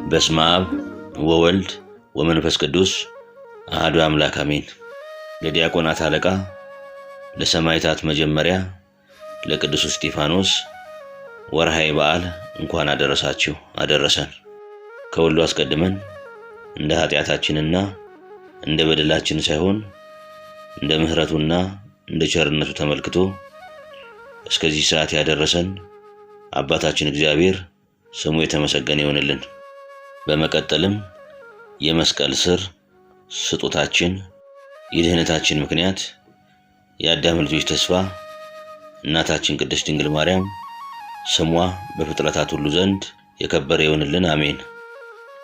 በስመ አብ ወወልድ ወመንፈስ ቅዱስ አሐዱ አምላክ አሜን። ለዲያቆናት አለቃ ለሰማዕታት መጀመሪያ ለቅዱስ እስጢፋኖስ ወርሃዊ በዓል እንኳን አደረሳችሁ አደረሰን። ከሁሉ አስቀድመን እንደ ኃጢአታችንና እንደ በደላችን ሳይሆን እንደ ምሕረቱና እንደ ቸርነቱ ተመልክቶ እስከዚህ ሰዓት ያደረሰን አባታችን እግዚአብሔር ስሙ የተመሰገነ ይሁንልን። በመቀጠልም የመስቀል ስር ስጦታችን የድህነታችን ምክንያት የአዳም ልጆች ተስፋ እናታችን ቅድስት ድንግል ማርያም ስሟ በፍጥረታት ሁሉ ዘንድ የከበረ ይሁንልን አሜን።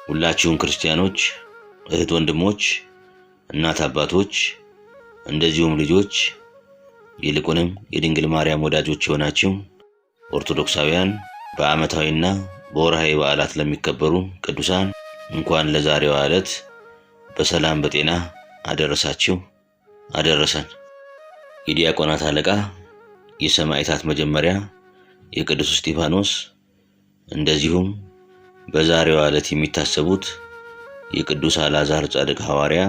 ሁላችሁም ክርስቲያኖች እህት ወንድሞች፣ እናት አባቶች፣ እንደዚሁም ልጆች ይልቁንም የድንግል ማርያም ወዳጆች የሆናችሁ ኦርቶዶክሳውያን በዓመታዊና በወርሃዊ በዓላት ለሚከበሩ ቅዱሳን እንኳን ለዛሬው ዕለት በሰላም በጤና አደረሳችሁ አደረሰን። የዲያቆናት አለቃ የሰማዕታት መጀመሪያ የቅዱስ እስጢፋኖስ እንደዚሁም በዛሬው ዕለት የሚታሰቡት የቅዱስ አልዓዛር ጻድቅ ሐዋርያ፣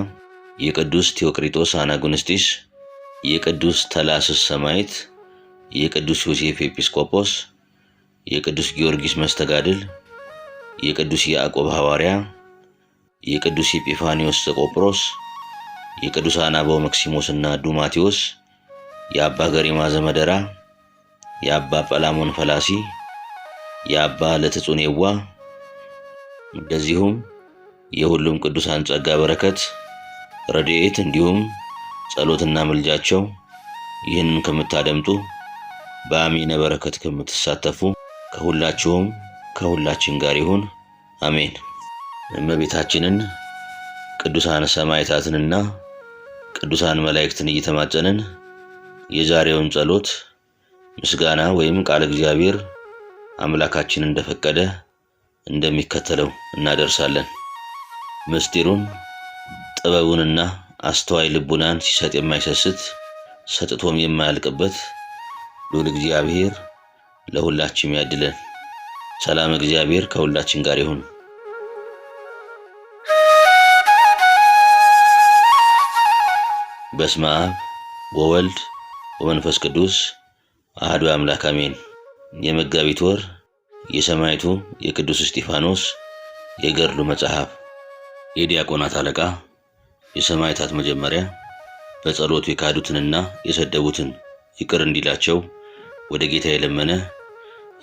የቅዱስ ቴዎቅሪጦስ አናጉንስጢስ፣ የቅዱስ ተላስስ ሰማዕት፣ የቅዱስ ዮሴፍ ኤጲስቆጶስ፣ የቅዱስ ጊዮርጊስ መስተጋድል፣ የቅዱስ ያዕቆብ ሐዋርያ፣ የቅዱስ ኤጲፋንዮስ ዘቆጵሮስ፣ የቅዱሳን አበው መክሲሞስና ዱማቴዎስ፣ የአባ ገሪማ ዘመደራ፣ የአባ ጰላሞን ፈላሲ፣ የአባ ለትጹኔዋ እንደዚሁም የሁሉም ቅዱሳን ጸጋ በረከት ረድኤት እንዲሁም ጸሎትና ምልጃቸው ይህንን ከምታደምጡ በአሚነ በረከት ከምትሳተፉ ከሁላችሁም ከሁላችን ጋር ይሁን አሜን። እመቤታችንን ቅዱሳን ሰማዕታትንና ቅዱሳን መላእክትን እየተማጸንን የዛሬውን ጸሎት ምስጋና ወይም ቃል እግዚአብሔር አምላካችን እንደፈቀደ እንደሚከተለው እናደርሳለን። ምስጢሩን ጥበቡንና አስተዋይ ልቡናን ሲሰጥ የማይሰስት ሰጥቶም የማያልቅበት ልዑል እግዚአብሔር ለሁላችንም ያድለን። ሰላም እግዚአብሔር ከሁላችን ጋር ይሁን። በስመ አብ ወወልድ ወመንፈስ ቅዱስ አሐዱ አምላክ አሜን። የመጋቢት ወር የሰማዕቱ የቅዱስ እስጢፋኖስ የገድሉ መጽሐፍ። የዲያቆናት አለቃ የሰማዕታት መጀመሪያ በጸሎቱ የካዱትንና የሰደቡትን ይቅር እንዲላቸው ወደ ጌታ የለመነ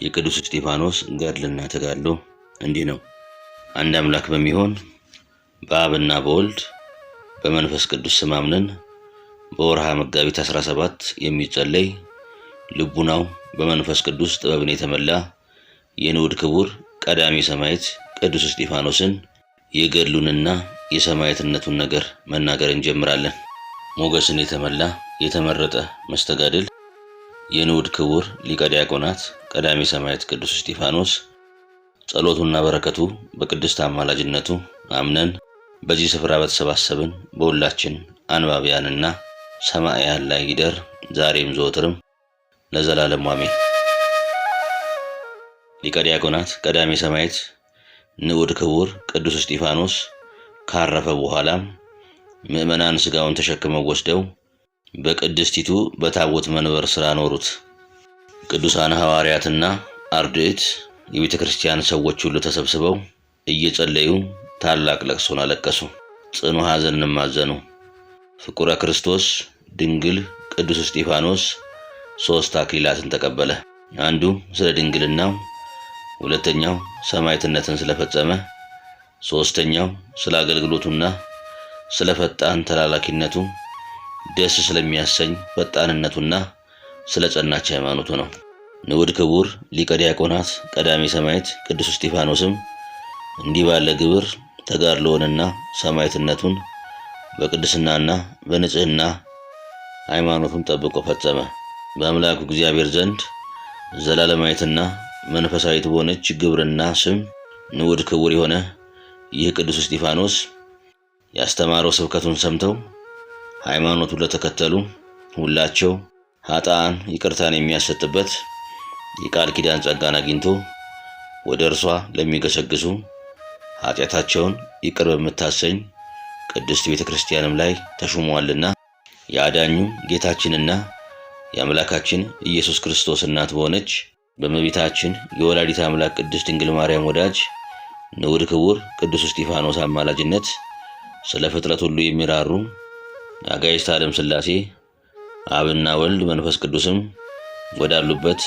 የቅዱስ እስጢፋኖስ ገድልና ተጋድሎ እንዲህ ነው። አንድ አምላክ በሚሆን በአብና በወልድ በመንፈስ ቅዱስ ስም አምነን በወርሃ መጋቢት 17 የሚጸለይ ልቡናው በመንፈስ ቅዱስ ጥበብን የተመላ የንዑድ ክቡር ቀዳሚ ሰማዕት ቅዱስ እስጢፋኖስን የገድሉንና የሰማዕትነቱን ነገር መናገር እንጀምራለን። ሞገስን የተመላ የተመረጠ መስተጋድል የንዑድ ክቡር ሊቀ ዲያቆናት ቀዳሚ ሰማዕት ቅዱስ እስጢፋኖስ ጸሎቱና በረከቱ በቅድስት አማላጅነቱ አምነን በዚህ ስፍራ በተሰባሰብን በሁላችን አንባቢያንና ሰማዕያን ላይ ይደር ዛሬም ዘወትርም ለዘላለሙ አሜን። ሊቀ ዲያቆናት ቀዳሚ ሰማዕት ንዑድ ክቡር ቅዱስ እስጢፋኖስ ካረፈ በኋላም ምዕመናን ሥጋውን ተሸክመው ወስደው በቅድስቲቱ በታቦት መንበር ስራ ኖሩት። ቅዱሳን ሐዋርያትና አርድእት የቤተ ክርስቲያን ሰዎች ሁሉ ተሰብስበው እየጸለዩ ታላቅ ለቅሶን አለቀሱ፣ ጽኑ ሐዘንንም አዘኑ። ፍቁረ ክርስቶስ ድንግል ቅዱስ እስጢፋኖስ 3 አክሊላትን ተቀበለ። አንዱ ስለ ድንግልናው፣ ሁለተኛው ሰማዕትነትን ስለፈጸመ፣ ሶስተኛው ስለ አገልግሎቱና ስለ ፈጣን ተላላኪነቱ ደስ ስለሚያሰኝ ፈጣንነቱና ስለ ጸናች ሃይማኖቱ ነው። ንዑድ ክቡር ሊቀ ዲያቆናት ቀዳሚ ሰማዕት ቅዱስ እስጢፋኖስም እንዲህ ባለ ግብር ተጋድሎውንና ሰማዕትነቱን በቅድስናና በንጽህና ሃይማኖቱን ጠብቆ ፈጸመ። በአምላኩ እግዚአብሔር ዘንድ ዘላለማዊትና መንፈሳዊት በሆነች ግብርና ስም ንዑድ ክቡር የሆነ ይህ ቅዱስ እስጢፋኖስ ያስተማረው ስብከቱን ሰምተው ሃይማኖቱን ለተከተሉ ሁላቸው ኃጥአን ይቅርታን የሚያሰጥበት የቃል ኪዳን ጸጋን አግኝቶ ወደ እርሷ ለሚገሰግሱ ኃጢአታቸውን ይቅር በምታሰኝ ቅድስት ቤተ ክርስቲያንም ላይ ተሹሟልና የአዳኙ ጌታችንና የአምላካችን ኢየሱስ ክርስቶስ እናት በሆነች በእመቤታችን የወላዲተ አምላክ ቅድስት ድንግል ማርያም ወዳጅ ንዑድ ክቡር ቅዱስ እስጢፋኖስ አማላጅነት ስለ ፍጥረት ሁሉ የሚራሩ አጋዕዝተ ዓለም ሥላሴ አብና ወልድ መንፈስ ቅዱስም ወዳሉበት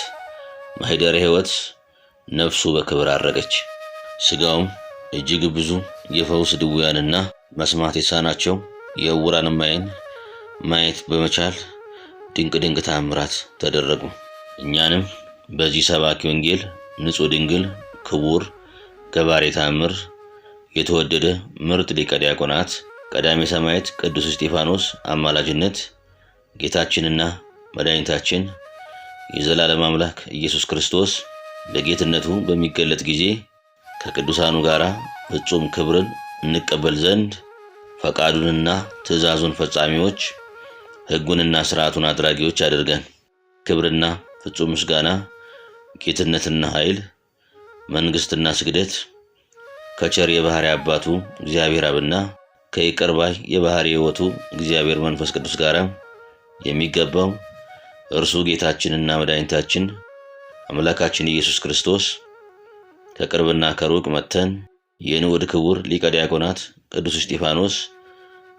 ማኅደረ ሕይወት ነፍሱ በክብር አረገች። ሥጋውም እጅግ ብዙ የፈውስ ድውያንና መስማት የተሳናቸው የዕውራንም ዓይን ማየት በመቻል ድንቅ ድንቅ ተአምራት ተደረጉ። እኛንም በዚህ ሰባኪ ወንጌል ንጹሕ ድንግል ክቡር ገባሬ ተአምር የተወደደ ምርጥ ሊቀ ዲያቆናት ቀዳሜ ሰማዕት ቅዱስ እስጢፋኖስ አማላጅነት ጌታችንና መድኃኒታችን የዘላለም አምላክ ኢየሱስ ክርስቶስ በጌትነቱ በሚገለጥ ጊዜ ከቅዱሳኑ ጋር ፍጹም ክብርን እንቀበል ዘንድ ፈቃዱንና ትእዛዙን ፈጻሚዎች ሕጉንና ሥርዓቱን አድራጊዎች አድርገን ክብርና ፍጹም ምስጋና ጌትነትና ኃይል መንግሥትና ስግደት ከቸር የባሕርይ አባቱ እግዚአብሔር አብና ከይቅር ባይ የባሕርይ ሕይወቱ እግዚአብሔር መንፈስ ቅዱስ ጋር የሚገባው እርሱ ጌታችንና መድኃኒታችን አምላካችን ኢየሱስ ክርስቶስ ከቅርብና ከሩቅ መጥተን የንዑድ ክቡር ሊቀ ዲያቆናት ቅዱስ እስጢፋኖስ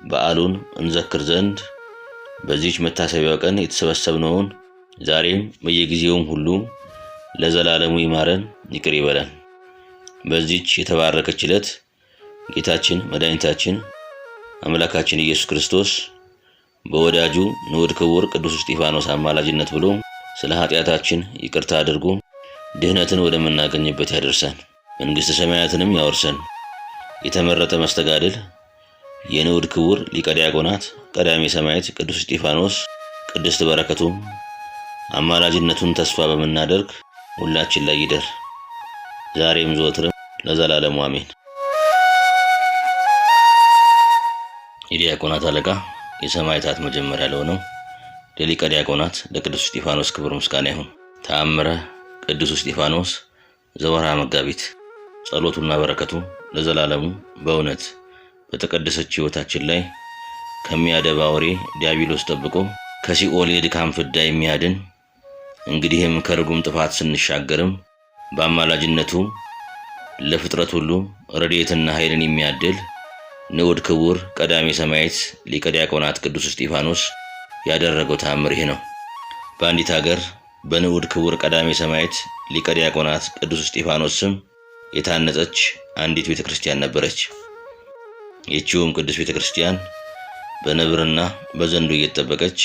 በዓሉን እንዘክር ዘንድ በዚህች መታሰቢያው ቀን የተሰበሰብነውን ዛሬም በየጊዜውም ሁሉ ለዘላለሙ ይማረን ይቅር ይበለን። በዚህች የተባረከች ዕለት ጌታችን መድኃኒታችን አምላካችን ኢየሱስ ክርስቶስ በወዳጁ ንዑድ ክቡር ቅዱስ እስጢፋኖስ አማላጅነት ብሎ ስለ ኃጢአታችን ይቅርታ አድርጎ ድህነትን ወደምናገኝበት ያደርሰን፣ መንግሥተ ሰማያትንም ያወርሰን። የተመረጠ መስተጋድል የንዑድ ክቡር ሊቀ ዲያቆናት ቀዳሜ ሰማዕት ቅዱስ እስጢፋኖስ ቅድስት በረከቱም አማላጅነቱን ተስፋ በምናደርግ ሁላችን ላይ ይደር ዛሬም ዘወትርም ለዘላለሙ አሜን። የዲያቆናት አለቃ የሰማዕታት መጀመሪያ ለሆነው ለሊቀ ዲያቆናት ለቅዱስ እስጢፋኖስ ክብር ምስጋና ይሁን። ተአምረ ቅዱስ እስጢፋኖስ ዘወርኃ መጋቢት። ጸሎቱና በረከቱ ለዘላለሙ በእውነት በተቀደሰች ሕይወታችን ላይ ከሚያደባ አውሬ ዲያብሎስ ጠብቆ ከሲኦል የድካም ፍዳ የሚያድን እንግዲህም ከርጉም ጥፋት ስንሻገርም በአማላጅነቱ ለፍጥረት ሁሉ ረድኤትና ኃይልን የሚያድል ንዑድ ክቡር ቀዳሜ ሰማዕት ሊቀ ዲያቆናት ቅዱስ እስጢፋኖስ ያደረገው ተአምር ይህ ነው። በአንዲት ሀገር በንዑድ ክቡር ቀዳሜ ሰማዕት ሊቀ ዲያቆናት ቅዱስ እስጢፋኖስ ስም የታነጸች አንዲት ቤተ ክርስቲያን ነበረች። ይህችውም ቅዱስ ቤተ ክርስቲያን በነብርና በዘንዶ እየተጠበቀች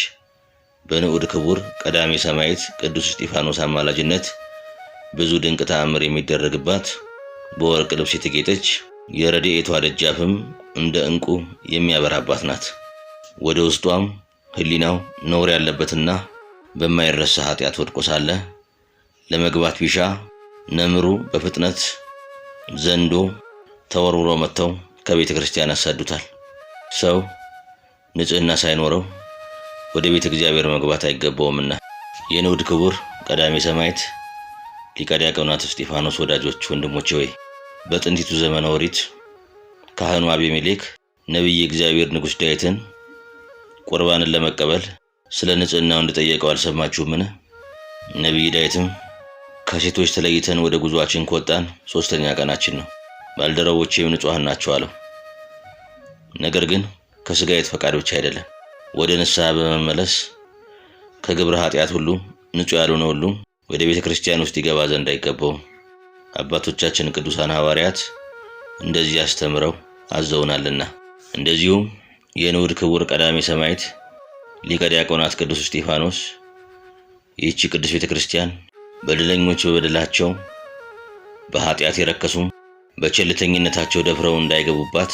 በንዑድ ክቡር ቀዳሜ ሰማዕት ቅዱስ እስጢፋኖስ አማላጅነት ብዙ ድንቅ ተአምር የሚደረግባት በወርቅ ልብስ የተጌጠች የረድኤቷ ደጃፍም እንደ ዕንቁ የሚያበራባት ናት። ወደ ውስጧም ሕሊናው ነውር ያለበትና በማይረሳ ኃጢአት ወድቆ ሳለ ለመግባት ቢሻ ነምሩ በፍጥነት ዘንዶ ተወርውሮ መጥተው ከቤተ ክርስቲያን ያሳዱታል። ሰው ንጽሕና ሳይኖረው ወደ ቤተ እግዚአብሔር መግባት አይገባውምና። የንዑድ ክቡር ቀዳሜ ሰማዕት ሊቀ ዲያቆናት እስጢፋኖስ ወዳጆች ወንድሞቼ ሆይ በጥንቲቱ ዘመነ ኦሪት ካህኑ አቤሜሌክ ነቢየ እግዚአብሔር ንጉሥ ዳዊትን ቁርባንን ለመቀበል ስለ ንጽሕናው እንደጠየቀው አልሰማችሁምን? ነቢይ ዳዊትም ከሴቶች ተለይተን ወደ ጉዞአችን ከወጣን 3ኛ ቀናችን ነው፣ ባልደረቦቼም ንጹሐን ናቸው አለው። ነገር ግን ከሥጋዊት ፈቃድ ብቻ አይደለም፣ ወደ ንስሐ በመመለስ ከግብረ ኃጢአት ሁሉ ንጹሕ ያልሆነ ሁሉ ወደ ቤተ ክርስቲያን ውስጥ ይገባ ዘንድ አይገባውም። አባቶቻችን ቅዱሳን ሐዋርያት እንደዚህ አስተምረው አዘውናልና። እንደዚሁም የንዑድ ክቡር ቀዳሜ ሰማዕት ሊቀ ዲያቆናት ቅዱስ እስጢፋኖስ ይህች ቅዱስ ቤተ ክርስቲያን በደለኞች በበደላቸው በኃጢአት የረከሱም በቸልተኝነታቸው ደፍረው እንዳይገቡባት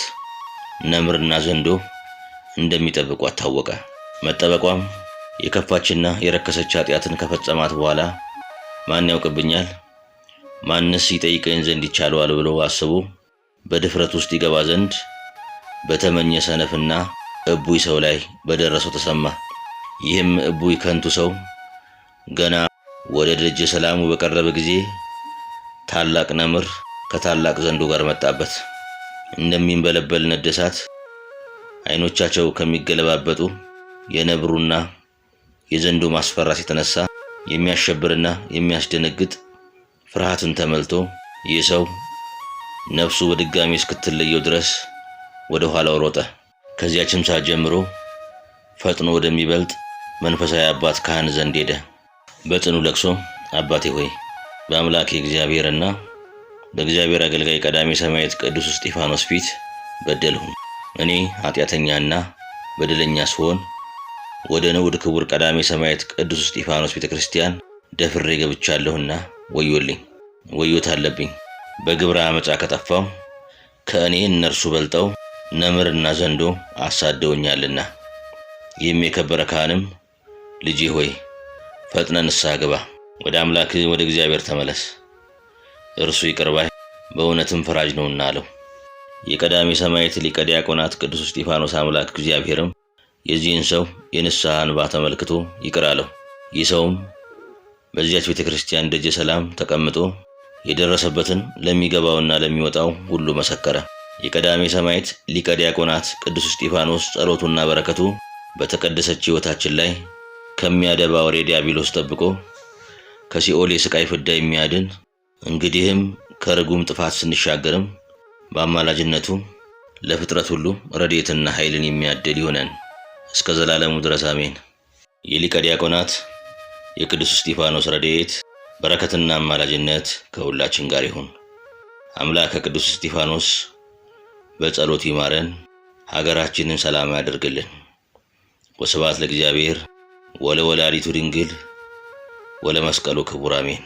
ነምርና ዘንዶ እንደሚጠብቋት ታወቀ። መጠበቋም የከፋችና የረከሰች ኃጢአትን ከፈጸማት በኋላ ማን ያውቅብኛል፣ ማንስ ይጠይቀኝ ዘንድ ይቻለዋል ብለው አስቡ በድፍረት ውስጥ ይገባ ዘንድ በተመኘ ሰነፍና እቡይ ሰው ላይ በደረሰው ተሰማ። ይህም እቡይ ከንቱ ሰው ገና ወደ ደጀ ሰላሙ በቀረበ ጊዜ ታላቅ ነምር ከታላቅ ዘንዶ ጋር መጣበት። እንደሚንበለበል ነደ እሳት አይኖቻቸው ከሚገለባበጡ የነብሩና የዘንዶ ማስፈራት የተነሳ የሚያሸብርና የሚያስደነግጥ ፍርሃትን ተመልቶ ይህ ሰው ነፍሱ በድጋሚ እስክትለየው ድረስ ወደ ኋላው ሮጠ። ከዚያችም ሰዓት ጀምሮ ፈጥኖ ወደሚበልጥ መንፈሳዊ አባት ካህን ዘንድ ሄደ። በጽኑ ለቅሶ አባቴ ሆይ በአምላኬ እግዚአብሔርና በእግዚአብሔር አገልጋይ ቀዳሜ ሰማዕት ቅዱስ እስጢፋኖስ ፊት በደልሁ። እኔ ኃጢአተኛና በደለኛ ስሆን ወደ ንዑድ ክቡር ቀዳሜ ሰማዕት ቅዱስ እስጢፋኖስ ቤተክርስቲያን ደፍሬ ገብቻለሁና ወዮልኝ፣ ወዮት አለብኝ። በግብረ አመፃ ከጠፋው ከእኔ እነርሱ በልጠው ነምርና ዘንዶ አሳደውኛልና። ይህም የከበረ ካህንም ልጄ ሆይ ፈጥነ ንስሐ ግባ፣ ወደ አምላክ ወደ እግዚአብሔር ተመለስ፣ እርሱ ይቅር ባይ በእውነትም ፈራጅ ነውና አለው። የቀዳሜ ሰማዕት ሊቀ ዲያቆናት ቅዱስ እስጢፋኖስ አምላክ እግዚአብሔርም የዚህን ሰው የንስሐ እንባ ተመልክቶ ይቅር አለው። ይህ ሰውም በዚያች ቤተክርስቲያን ደጀ ሰላም ተቀምጦ የደረሰበትን ለሚገባውና ለሚወጣው ሁሉ መሰከረ። የቀዳሜ ሰማዕት ሊቀ ዲያቆናት ቅዱስ እስጢፋኖስ ጸሎቱና በረከቱ በተቀደሰች ሕይወታችን ላይ ከሚያደባ ወሬ ዲያብሎስ ጠብቆ ከሲኦል የስቃይ ፍዳ የሚያድን እንግዲህም ከርጉም ጥፋት ስንሻገርም በአማላጅነቱ ለፍጥረት ሁሉ ረድኤትና ኃይልን የሚያድል ይሆነን እስከ ዘላለሙ ድረስ አሜን። የሊቀ ዲያቆናት የቅዱስ እስጢፋኖስ ረድኤት በረከትና አማላጅነት ከሁላችን ጋር ይሁን። አምላከ ቅዱስ እስጢፋኖስ በጸሎት ይማረን፣ ሀገራችንን ሰላም ያደርግልን። ወስብሐት ለእግዚአብሔር ወለወላዲቱ ድንግል ወለመስቀሉ ክቡር አሜን።